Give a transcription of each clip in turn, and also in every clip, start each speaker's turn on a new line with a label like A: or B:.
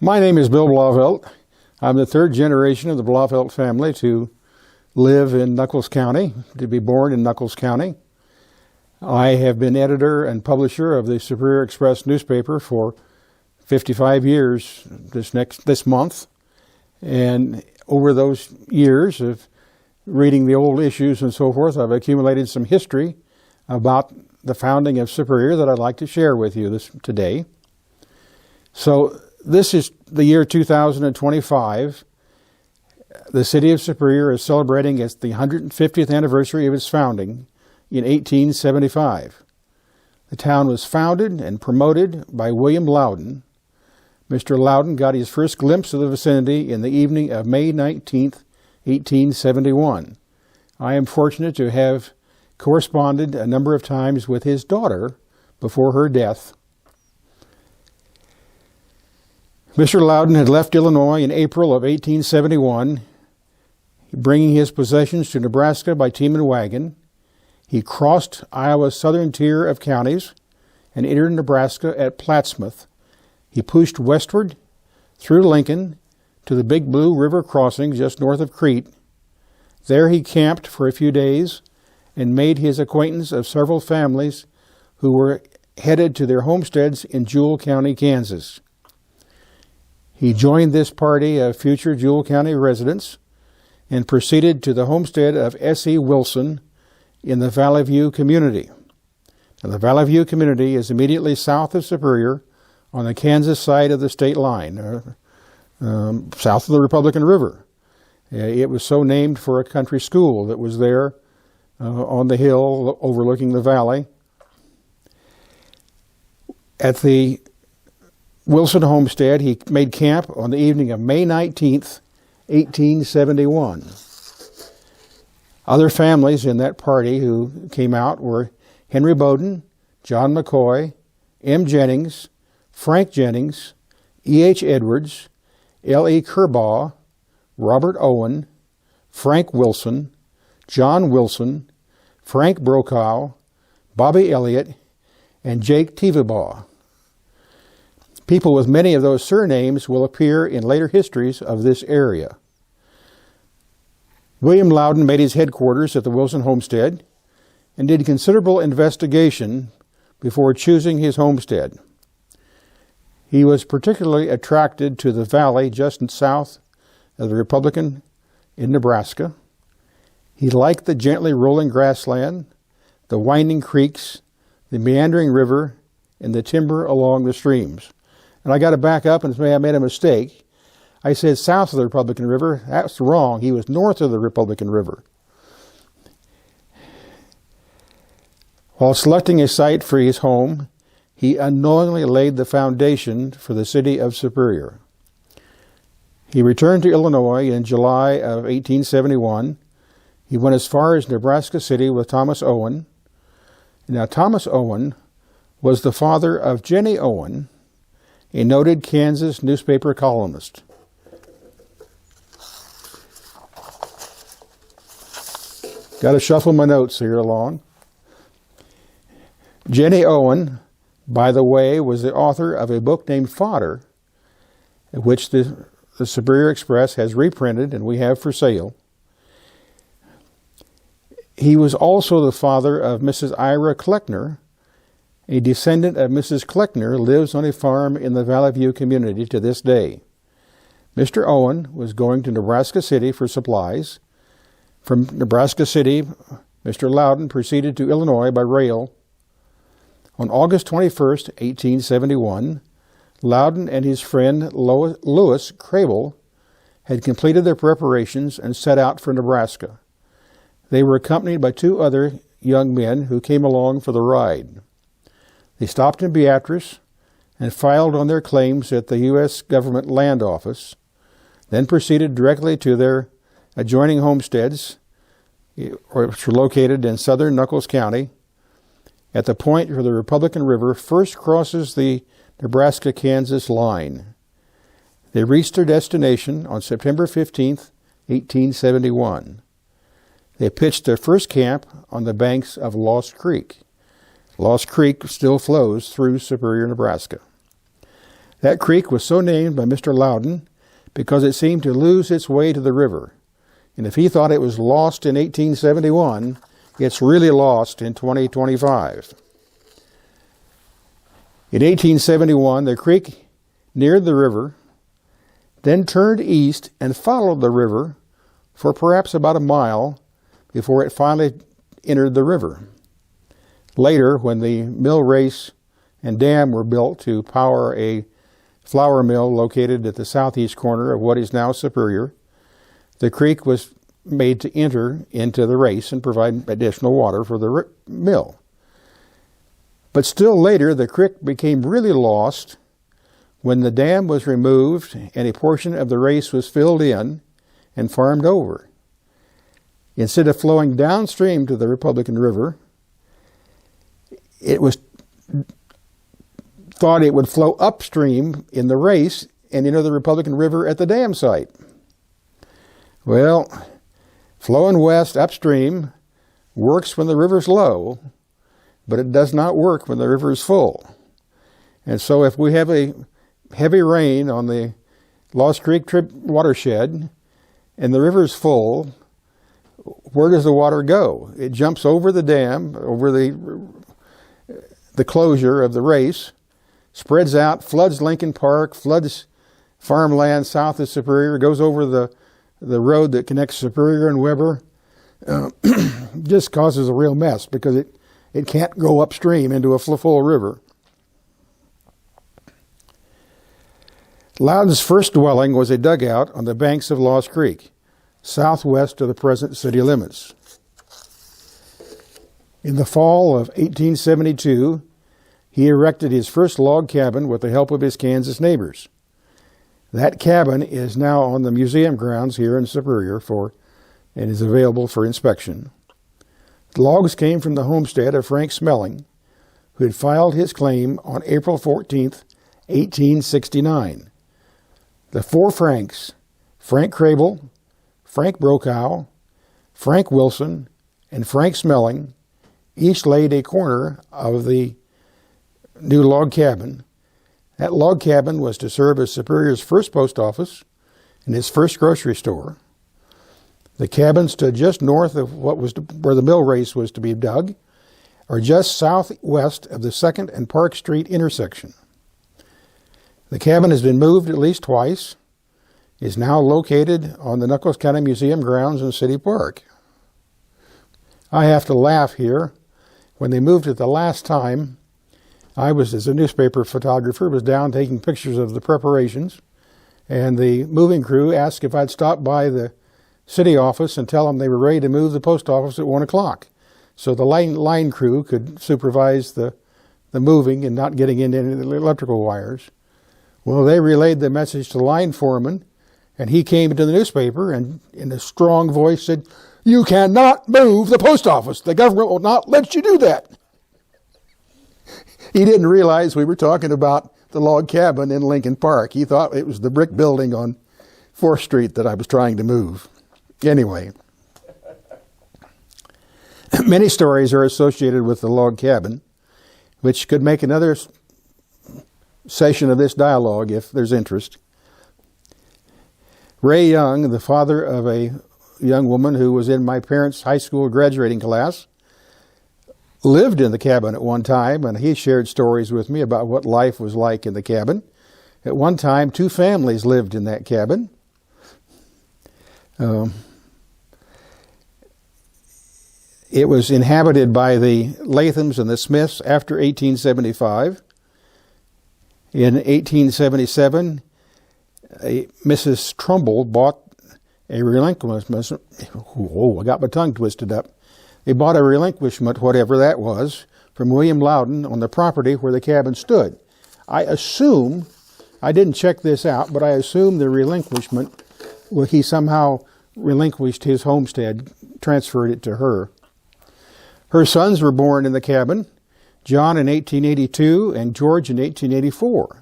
A: My name is Bill Blauvelt. I'm the third generation of the Blauvelt family to live in Nuckolls County, to be born in Nuckolls County. I have been editor and publisher of the Superior Express newspaper for 55 years this month. And over those years of reading the old issues and so forth, I've accumulated some history about the founding of Superior that I'd like to share with you today. So this is the year 2025. The city of Superior is celebrating the 150th anniversary of its founding in 1875. The town was founded and promoted by William Loudon. Mr. Loudon got his first glimpse of the vicinity in the evening of May 19th, 1871. I am fortunate to have corresponded a number of times with his daughter before her death. Mr. Loudon had left Illinois in April of 1871, bringing his possessions to Nebraska by team and wagon. He crossed Iowa's southern tier of counties and entered Nebraska at Plattsmouth. He pushed westward through Lincoln to the Big Blue River crossing just north of Crete. There he camped for a few days and made his acquaintance of several families who were headed to their homesteads in Jewell County, Kansas. He joined this party of future Jewell County residents and proceeded to the homestead of S.E. Wilson in the Valley View community. Now, the Valley View community is immediately south of Superior on the Kansas side of the state line, south of the Republican River. It was so named for a country school that was there on the hill overlooking the valley. At the Wilson homestead, he made camp on the evening of May 19th, 1871. Other families in that party who came out were Henry Bowden, John McCoy, M. Jennings, Frank Jennings, E.H. Edwards, L.E. Kerbaugh, Robert Owen, Frank Wilson, John Wilson, Frank Brokaw, Bobby Elliott, and Jake Tevabaugh. People with many of those surnames will appear in later histories of this area. William Loudon made his headquarters at the Wilson homestead and did considerable investigation before choosing his homestead. He was particularly attracted to the valley just south of the Republican in Nebraska. He liked the gently rolling grassland, the winding creeks, the meandering river, and the timber along the streams. And I got to back up and say I made a mistake. I said south of the Republican River. That's wrong. He was north of the Republican River. While selecting a site for his home, he unknowingly laid the foundation for the city of Superior. He returned to Illinois in July of 1871. He went as far as Nebraska City with Thomas Owen. Now, Thomas Owen was the father of Jenny Owen, a noted Kansas newspaper columnist. Got to shuffle my notes here along. Jenny Owen, by the way, was the author of a book named Fodder, which the Superior Express has reprinted and we have for sale. He was also the father of Mrs. Ira Kleckner. A descendant of Mrs. Kleckner lives on a farm in the Valley View community to this day. Mr. Owen was going to Nebraska City for supplies. From Nebraska City, Mr. Loudon proceeded to Illinois by rail. On August 21st, 1871, Loudon and his friend Louis Crable had completed their preparations and set out for Nebraska. They were accompanied by two other young men who came along for the ride. They stopped in Beatrice and filed on their claims at the U.S. Government Land Office, then proceeded directly to their adjoining homesteads, which were located in southern Nuckolls County, at the point where the Republican River first crosses the Nebraska-Kansas line. They reached their destination on September 15th, 1871. They pitched their first camp on the banks of Lost Creek. Lost Creek still flows through Superior, Nebraska. That creek was so named by Mr. Loudon because it seemed to lose its way to the river. And if he thought it was lost in 1871, it's really lost in 2025. In 1871, the creek neared the river, then turned east and followed the river for perhaps about a mile before it finally entered the river. Later, when the mill race and dam were built to power a flour mill located at the southeast corner of what is now Superior, the creek was made to enter into the race and provide additional water for the mill. But still later, the creek became really lost when the dam was removed and a portion of the race was filled in and farmed over. Instead of flowing downstream to the Republican River, it was thought it would flow upstream in the race and into the Republican River at the dam site. Well, flowing west upstream works when the river's low, but it does not work when the river is full. And so if we have a heavy rain on the Lost Creek watershed and the river's full, where does the water go? It jumps over the dam, over the closure of the race, spreads out, floods Lincoln Park, floods farmland south of Superior, goes over the road that connects Superior and Weber. Just causes a real mess because it can't go upstream into a full river. Loudon's first dwelling was a dugout on the banks of Lost Creek, southwest of the present city limits. In the fall of 1872, he erected his first log cabin with the help of his Kansas neighbors. That cabin is now on the museum grounds here in Superior and is available for inspection. The logs came from the homestead of Frank Smelling, who had filed his claim on April 14th, 1869. The four Franks, Frank Crable, Frank Brokaw, Frank Wilson, and Frank Smelling, each laid a corner of the new log cabin. That log cabin was to serve as Superior's first post office and his first grocery store. The cabin stood just north of where the mill race was to be dug, or just southwest of the 2nd and Park Street intersection. The cabin has been moved at least twice, is now located on the Nuckolls County Museum grounds in City Park. I have to laugh here. When they moved it the last time, I was, as a newspaper photographer, was down taking pictures of the preparations, and the moving crew asked if I'd stop by the city office and tell them they were ready to move the post office at 1 o'clock. So the line crew could supervise the moving and not getting into any of the electrical wires. Well, they relayed the message to the line foreman, and he came into the newspaper and in a strong voice said, "You cannot move the post office. The government will not let you do that." He didn't realize we were talking about the log cabin in Lincoln Park. He thought it was the brick building on 4th Street that I was trying to move. Anyway, many stories are associated with the log cabin, which could make another session of this dialogue if there's interest. Ray Young, the father of a young woman who was in my parents' high school graduating class, lived in the cabin at one time, and he shared stories with me about what life was like in the cabin. At one time, 2 families lived in that cabin. It was inhabited by the Lathams and the Smiths after 1875. In 1877, Mrs. Trumbull bought a relinquishment. Oh, I got my tongue twisted up. They bought a relinquishment, whatever that was, from William Loudon on the property where the cabin stood. I assume, I didn't check this out, but I assume the relinquishment, well, he somehow relinquished his homestead, transferred it to her. Her sons were born in the cabin, John in 1882 and George in 1884.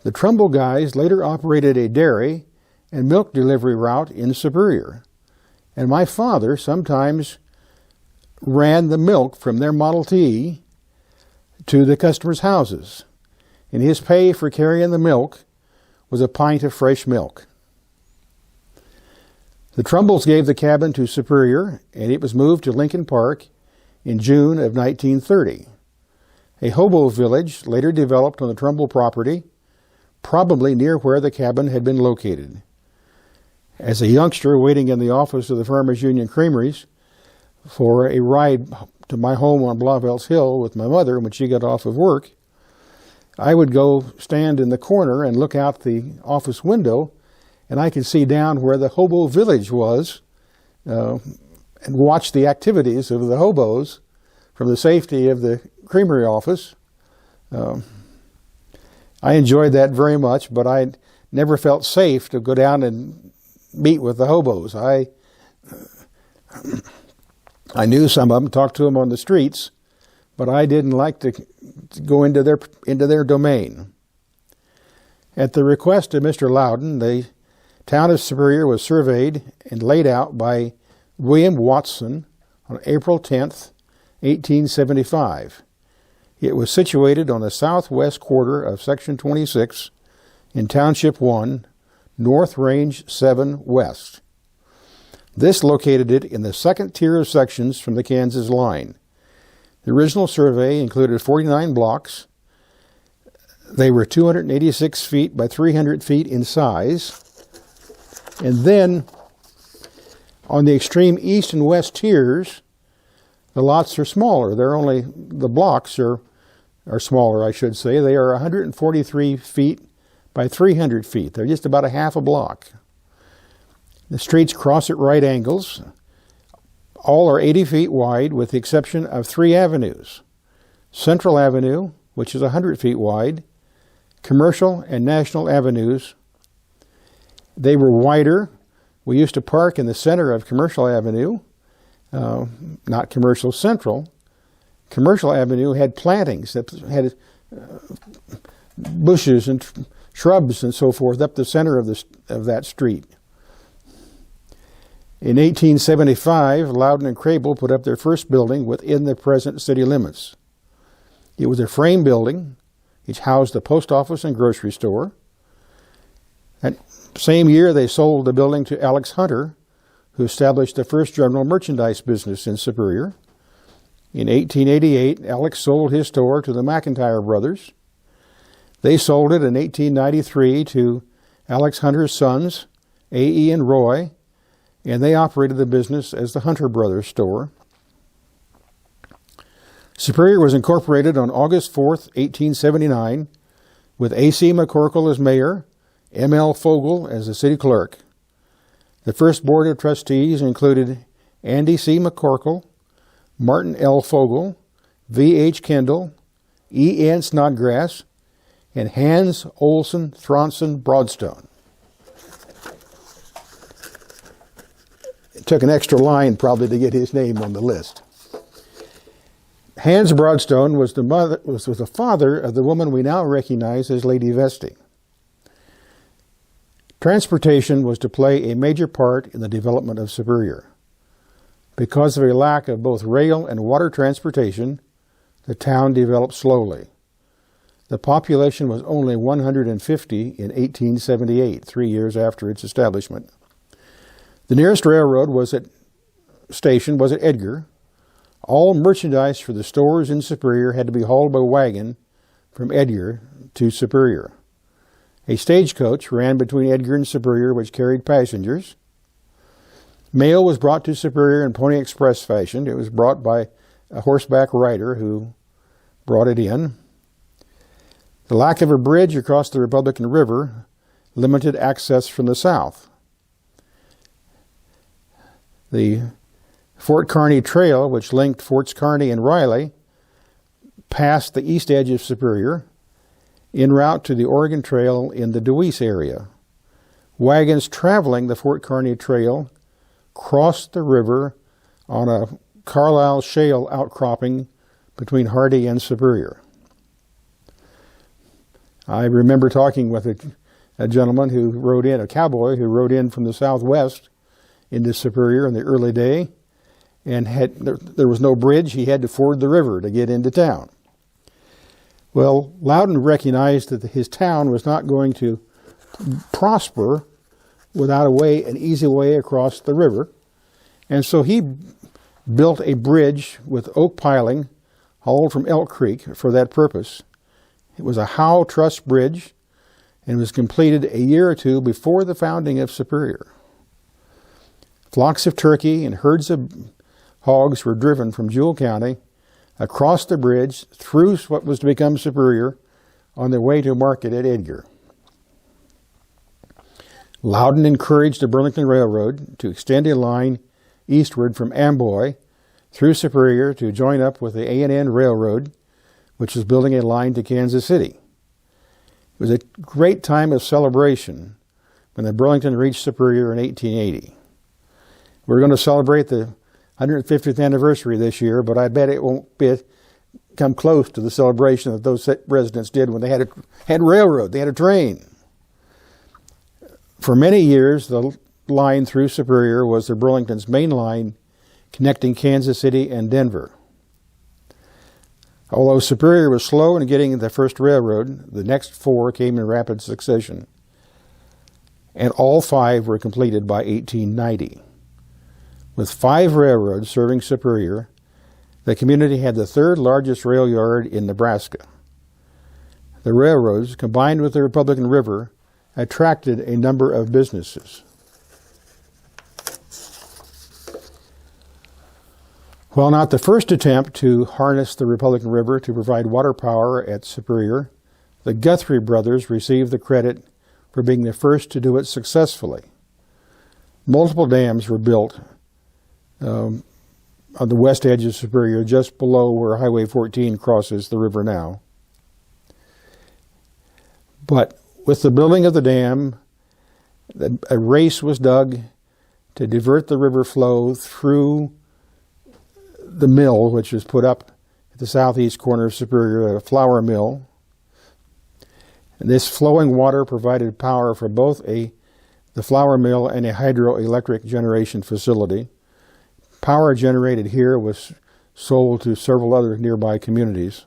A: The Trumbull guys later operated a dairy and milk delivery route in Superior, and my father sometimes ran the milk from their Model T to the customers' houses. and his pay for carrying the milk was a pint of fresh milk. The Trumbulls gave the cabin to Superior, and it was moved to Lincoln Park in June of 1930. A hobo village later developed on the Trumbull property, probably near where the cabin had been located. As a youngster waiting in the office of the Farmers Union Creameries for a ride to my home on Blauvelt's Hill with my mother when she got off of work, I would go stand in the corner and look out the office window, and I could see down where the hobo village was and watch the activities of the hobos from the safety of the creamery office. I enjoyed that very much, but I never felt safe to go down and meet with the hobos. I knew some of them, talked to them on the streets, but I didn't like to go into their domain. At the request of Mr. Loudon, the town of Superior was surveyed and laid out by William Watson on April 10th, 1875. It was situated on the southwest quarter of Section 26 in Township 1, North Range 7 West. This located it in the second tier of sections from the Kansas line. The original survey included 49 blocks. They were 286 feet by 300 feet in size. And then on the extreme east and west tiers, the lots are smaller. The blocks are smaller, I should say. They are 143 feet by 300 feet. They're just about a half a block. The streets cross at right angles. All are 80 feet wide with the exception of 3 avenues. Central Avenue, which is 100 feet wide, Commercial and National Avenues. They were wider. We used to park in the center of Commercial Avenue, not Commercial Central. Commercial Avenue had plantings that had bushes and shrubs and so forth up the center of that street. In 1875, Loudon and Crable put up their first building within the present city limits. It was a frame building. It housed the post office and grocery store. That same year, they sold the building to Alex Hunter, who established the first general merchandise business in Superior. In 1888, Alex sold his store to the McIntyre brothers. They sold it in 1893 to Alex Hunter's sons, A.E. and Roy, and they operated the business as the Hunter Brothers store. Superior was incorporated on August 4th, 1879, with A.C. McCorkle as mayor, M.L. Fogel as the city clerk. The first board of trustees included Andy C. McCorkle, Martin L. Fogel, V.H. Kendall, E.N. Snodgrass, and Hans Olson Thronson Broadstone. It took an extra line probably to get his name on the list. Hans Broadstone was the father of the woman we now recognize as Lady Vesti. Transportation was to play a major part in the development of Superior. Because of a lack of both rail and water transportation, the town developed slowly. The population was only 150 in 1878, 3 years after its establishment. The nearest railroad station was at Edgar. All merchandise for the stores in Superior had to be hauled by wagon from Edgar to Superior. A stagecoach ran between Edgar and Superior, which carried passengers. Mail was brought to Superior in Pony Express fashion. It was brought by a horseback rider who brought it in. The lack of a bridge across the Republican River limited access from the south. The Fort Kearny Trail, which linked Forts Kearny and Riley, passed the east edge of Superior en route to the Oregon Trail in the Deweese area. Wagons traveling the Fort Kearny Trail crossed the river on a Carlisle shale outcropping between Hardy and Superior. I remember talking with a gentleman who rode in, a cowboy who rode in from the southwest into Superior in the early day, and there was no bridge. He had to ford the river to get into town. Well, Loudon recognized that his town was not going to prosper without an easy way across the river. And so he built a bridge with oak piling hauled from Elk Creek for that purpose. It was a Howe Truss Bridge and was completed a year or two before the founding of Superior. Flocks of turkey and herds of hogs were driven from Jewell County across the bridge through what was to become Superior on their way to market at Edgar. Loudon encouraged the Burlington Railroad to extend a line eastward from Amboy through Superior to join up with the A&N Railroad, which was building a line to Kansas City. It was a great time of celebration when the Burlington reached Superior in 1880. We're going to celebrate the 150th anniversary this year, but I bet it won't come close to the celebration that those residents did when they had railroad, they had a train. For many years, the line through Superior was the Burlington's main line connecting Kansas City and Denver. Although Superior was slow in getting the first railroad, the next four came in rapid succession, and all five were completed by 1890. With 5 railroads serving Superior, the community had the third largest rail yard in Nebraska. The railroads, combined with the Republican River, attracted a number of businesses. While not the first attempt to harness the Republican River to provide water power at Superior, the Guthrie brothers received the credit for being the first to do it successfully. Multiple dams were built on the west edge of Superior, just below where Highway 14 crosses the river now. But with the building of the dam, a race was dug to divert the river flow through the mill, which was put up at the southeast corner of Superior, a flour mill. And this flowing water provided power for both the flour mill and a hydroelectric generation facility. Power generated here was sold to several other nearby communities.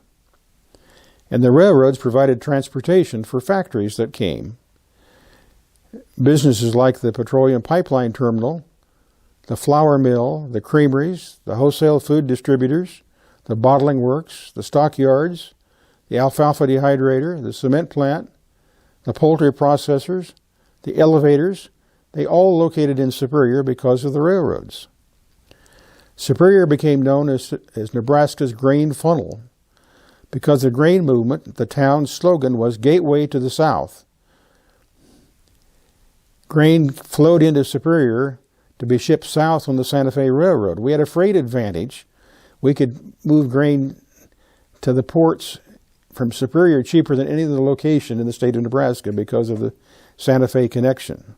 A: And the railroads provided transportation for factories that came. Businesses like the petroleum pipeline terminal, the flour mill, the creameries, the wholesale food distributors, the bottling works, the stockyards, the alfalfa dehydrator, the cement plant, the poultry processors, the elevators, they all located in Superior because of the railroads. Superior became known as Nebraska's grain funnel. Because of the grain movement, the town's slogan was Gateway to the South. Grain flowed into Superior to be shipped south on the Santa Fe Railroad. We had a freight advantage. We could move grain to the ports from Superior cheaper than any other location in the state of Nebraska because of the Santa Fe connection.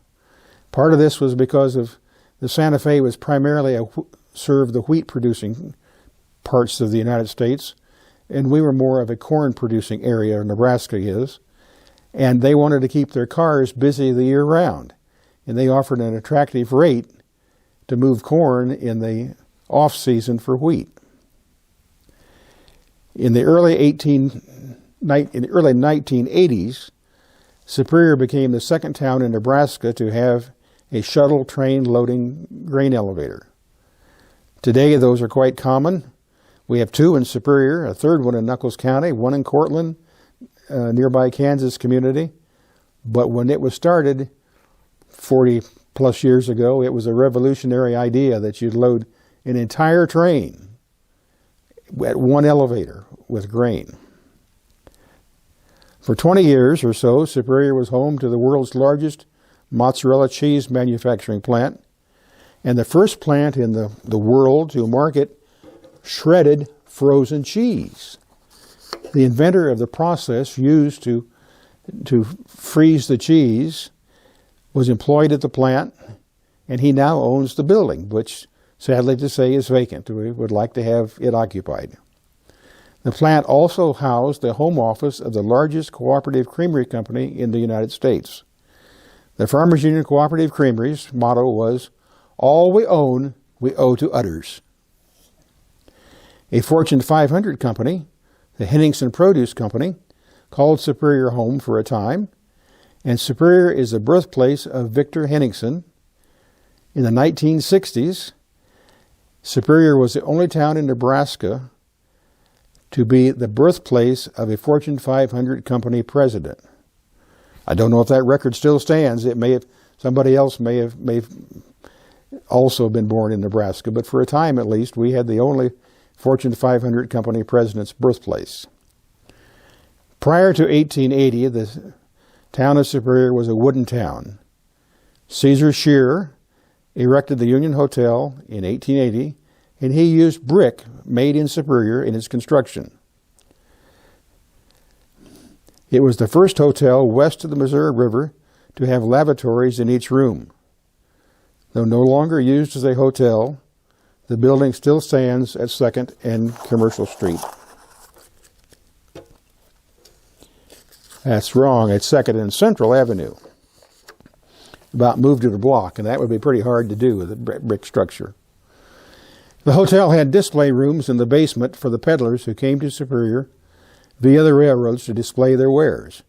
A: Part of this was because of the Santa Fe was primarily served the wheat-producing parts of the United States, and we were more of a corn-producing area, Nebraska is, and they wanted to keep their cars busy the year round, and they offered an attractive rate to move corn in the off-season for wheat. In the early 1980s, Superior became the second town in Nebraska to have a shuttle train loading grain elevator. Today, those are quite common. We have 2 in Superior, a third one in Nuckolls County, one in Cortland, nearby Kansas community. But when it was started 40 plus years ago, it was a revolutionary idea that you'd load an entire train at one elevator with grain. For 20 years or so, Superior was home to the world's largest mozzarella cheese manufacturing plant, and the first plant in the world to market shredded frozen cheese. The inventor of the process used to freeze the cheese was employed at the plant, and he now owns the building, which, sadly to say, is vacant. We would like to have it occupied. The plant also housed the home office of the largest cooperative creamery company in the United States. The Farmers Union Cooperative Creamery's motto was, "All we own, we owe to others." A Fortune 500 company, the Henningsen Produce Company, called Superior home for a time, and Superior is the birthplace of Victor Henningsen. In the 1960s, Superior was the only town in Nebraska to be the birthplace of a Fortune 500 company president. I don't know if that record still stands. It may have, somebody else may have also been born in Nebraska, but for a time at least, we had the only Fortune 500 company president's birthplace. Prior to 1880, the town of Superior was a wooden town. Caesar Scheer erected the Union Hotel in 1880, and he used brick made in Superior in its construction. It was the first hotel west of the Missouri River to have lavatories in each room. Though no longer used as a hotel, the building still stands at 2nd and Commercial Street. That's wrong. It's 2nd and Central Avenue. About moved it a block, and that would be pretty hard to do with a brick structure. The hotel had display rooms in the basement for the peddlers who came to Superior via the railroads to display their wares.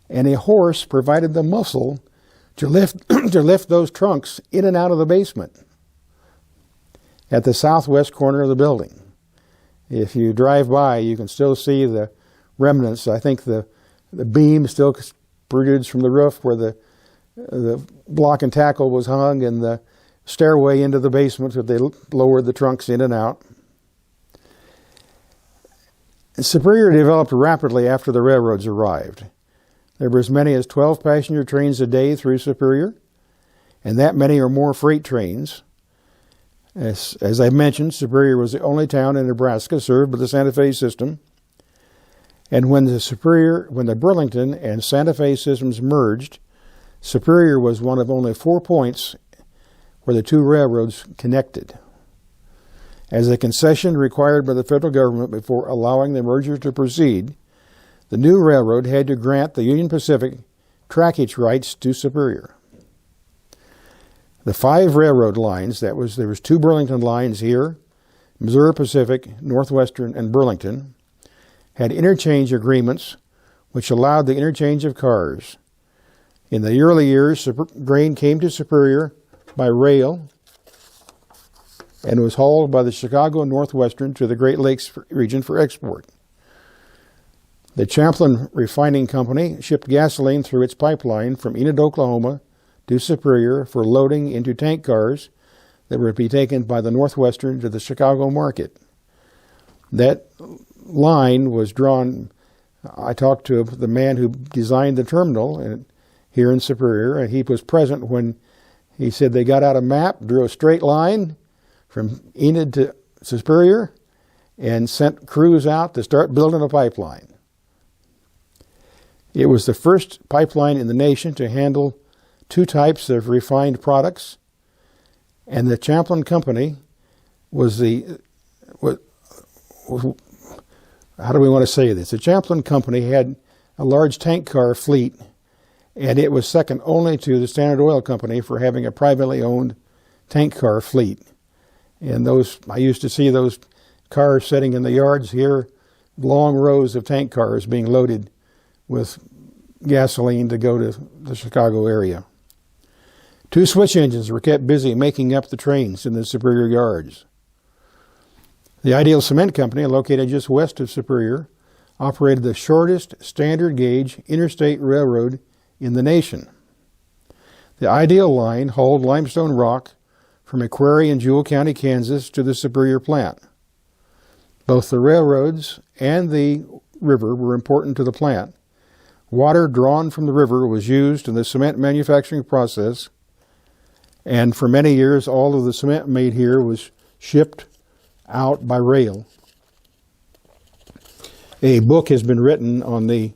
A: And a horse provided the muscle to lift those trunks in and out of the basement at the southwest corner of the building. If you drive by, you can still see the remnants. I think the beam still protrudes from the roof where the block and tackle was hung, and the stairway into the basement that they lowered the trunks in and out. Superior developed rapidly after the railroads arrived. There were as many as 12 passenger trains a day through Superior, and that many or more freight trains. As I mentioned, Superior was the only town in Nebraska served by the Santa Fe system. And when the Burlington and Santa Fe systems merged, Superior was one of only 4 points where the two railroads connected. As a concession required by the federal government before allowing the merger to proceed, the new railroad had to grant the Union Pacific trackage rights to Superior. The 5 railroad lines, there was 2 Burlington lines here, Missouri Pacific, Northwestern, and Burlington, had interchange agreements which allowed the interchange of cars. In the early years, grain came to Superior by rail and was hauled by the Chicago and Northwestern to the Great Lakes region for export. The Champlin Refining Company shipped gasoline through its pipeline from Enid, Oklahoma to Superior for loading into tank cars that were to be taken by the Northwestern to the Chicago market. That line was drawn. I talked to the man who designed the terminal here in Superior, and he was present when he said they got out a map, drew a straight line from Enid to Superior, and sent crews out to start building a pipeline. It was the first pipeline in the nation to handle 2 types of refined products, and the Champlin Company was how do we want to say this? The Champlin Company had a large tank car fleet, and it was second only to the Standard Oil Company for having a privately owned tank car fleet. And I used to see those cars sitting in the yards here, long rows of tank cars being loaded with gasoline to go to the Chicago area. 2 switch engines were kept busy making up the trains in the Superior yards. The Ideal Cement Company, located just west of Superior, operated the shortest standard gauge interstate railroad in the nation. The Ideal line hauled limestone rock from a quarry in Jewell County, Kansas to the Superior plant. Both the railroads and the river were important to the plant. Water drawn from the river was used in the cement manufacturing process, and for many years all of the cement made here was shipped out by rail. A book has been written on the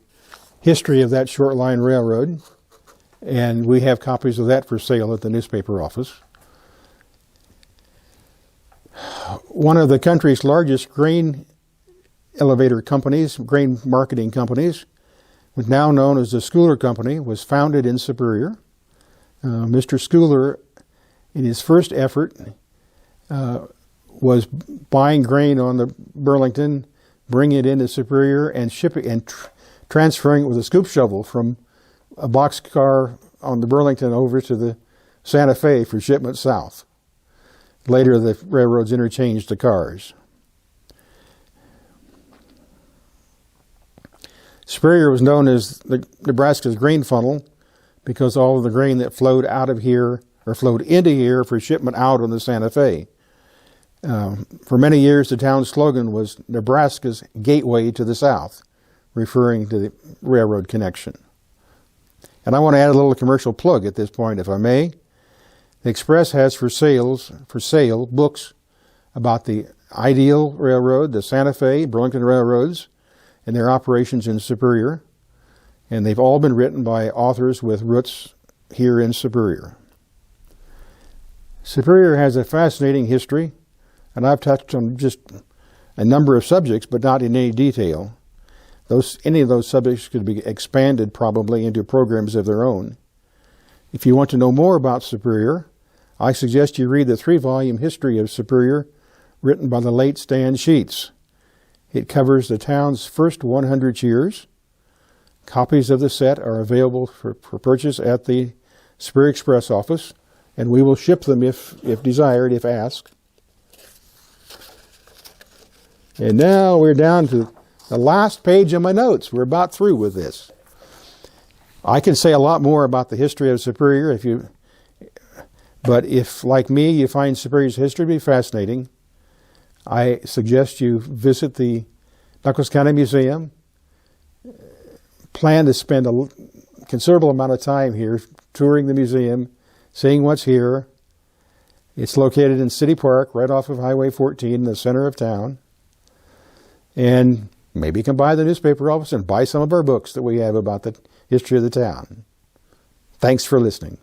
A: history of that short line railroad, and we have copies of that for sale at the newspaper office. One of the country's largest grain elevator companies, grain marketing companies, was now known as the Schooler Company, was founded in Superior. Mr. Schooler, in his first effort, was buying grain on the Burlington, bringing it into Superior, and shipping and transferring it with a scoop shovel from a boxcar on the Burlington over to the Santa Fe for shipment south. Later, the railroads interchanged the cars. Superior was known as Nebraska's grain funnel because all of the grain that flowed out of here or flowed into here for shipment out on the Santa Fe. For many years, the town's slogan was Nebraska's gateway to the South, referring to the railroad connection. And I want to add a little commercial plug at this point, if I may. The Express has for sale books about the Ideal Railroad, the Santa Fe, Burlington Railroads, and their operations in Superior. And they've all been written by authors with roots here in Superior. Superior has a fascinating history, and I've touched on just a number of subjects, but not in any detail. Any of those subjects could be expanded probably into programs of their own. If you want to know more about Superior, I suggest you read the 3-volume history of Superior written by the late Stan Sheets. It covers the town's first 100 years. Copies of the set are available for purchase at the Superior Express office, and we will ship them if desired, if asked. And now we're down to the last page of my notes. We're about through with this. I can say a lot more about the history of Superior but if, like me, you find Superior's history to be fascinating, I suggest you visit the Nuckolls County Museum. Plan to spend a considerable amount of time here touring the museum, seeing what's here. It's located in City Park, right off of Highway 14 in the center of town. And maybe you can buy the newspaper office and buy some of our books that we have about the history of the town. Thanks for listening.